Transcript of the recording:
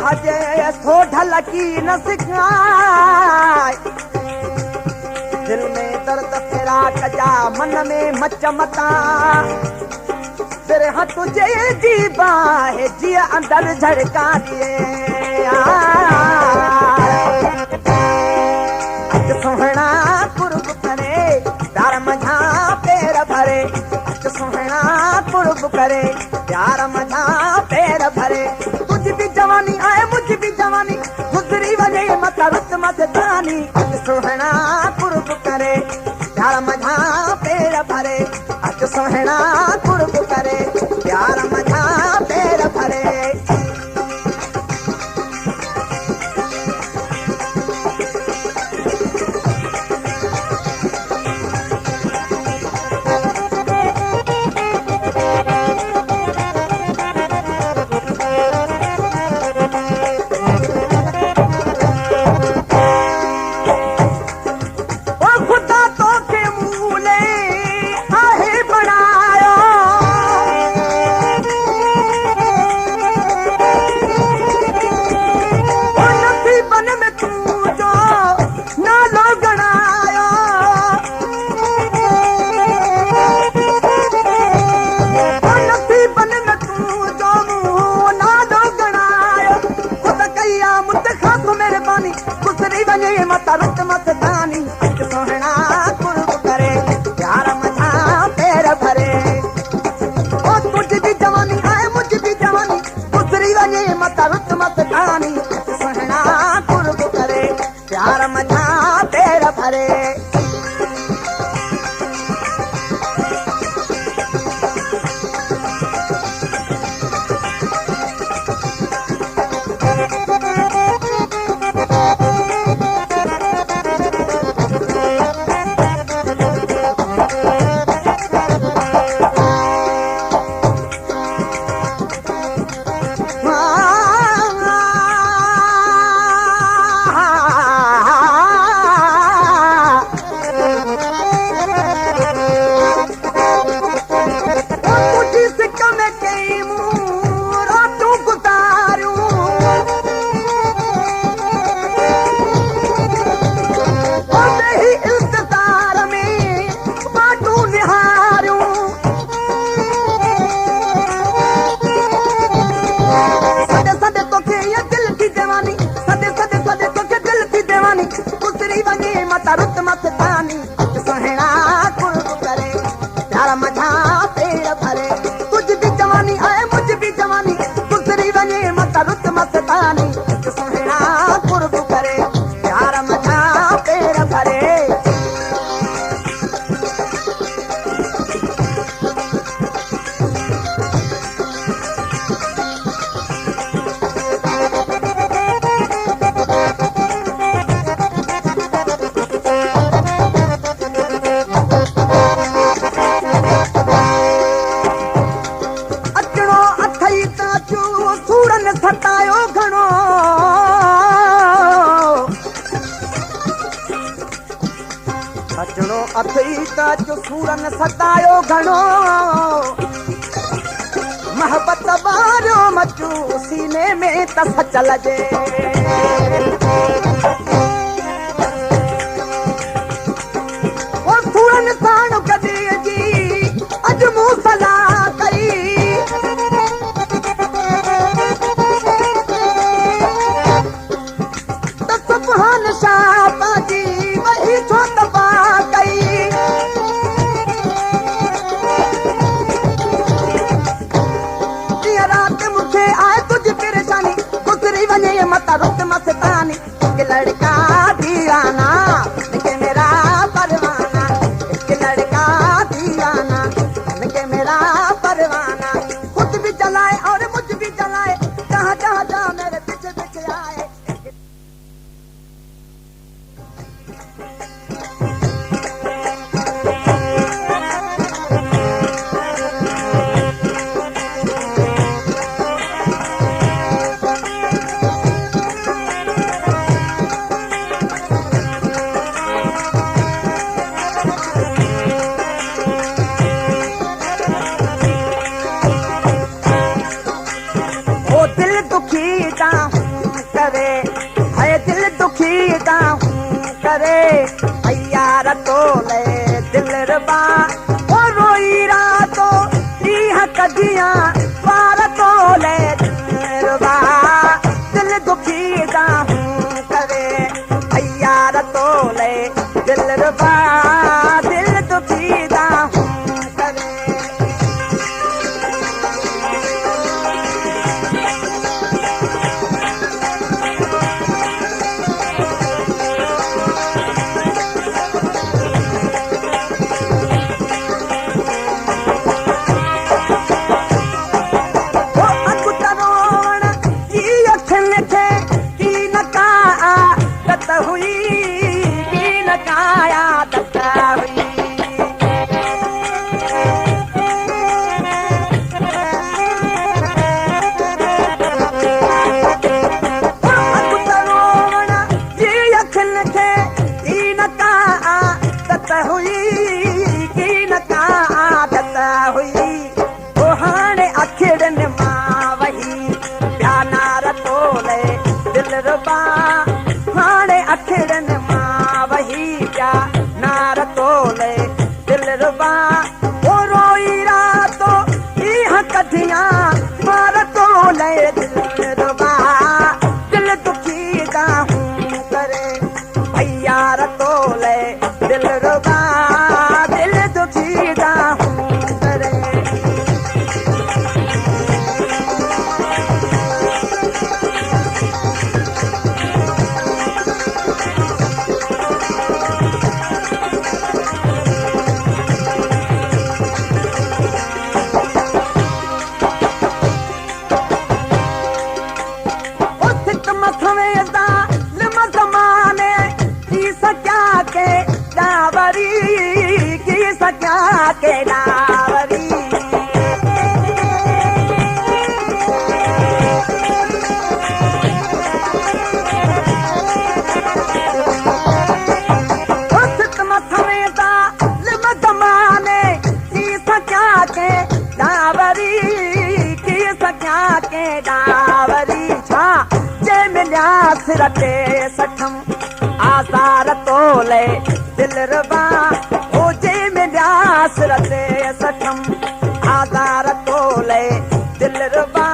हजे सो ढलकी न सिखाए दिल में दर्द फेरा कजा मन में मच मता फिर हाँ तुझे जीबा है जिया अंदर झड़का दिए अच सोहना कुर्ब करे प्यार मझा पैर भरे अच सोहना कुर्ब करे प्यार मझा पैर भरे तुझ भी जवानी आए मुझ भी जवानी गुजरी वजे मत रुत मत दानी अच सोहना कुर्ब करे प्यार मझा पैर भरे अच सोहना कुर्ब करे प्यार मझा पैर भरे सूरन सतायो घणो मोहब्बत बारो मचू सीने में तस चल जे ओ सूरन साण कदी जी अज मूं सला कई त सुभान शाह पाजी वही छो तबा कई मत रुत मत तानी कदियां पार तोले दिलरुबा दिल दुखी हूं करे भैया तोले दिलरुबा दिल दुखी हूं करे हुई की नकाया दत्ता हुई जी अखिन खे की नका आदत हुई की नका आदत हुई वो हाणे अखिड़नि मां वही प्यानार तोले दिलरुबा हाणे अखिड़नि मां वही पिया नार तोले दिलरुबा ओ रोई रातो इहा कदियां मार तोले दिलरुबा दिल दुखी हूं करे भैया तोले दिलरुबा दिल दुखी हूं करे की सका के डावरी जमाने की सका के डावरी की सका के डावरी छा जे मिलिया सिर ते सठम आसार तोले दिलरुबा हो जे मिलिया सिर ते सठम आसार तोले दिलरुबा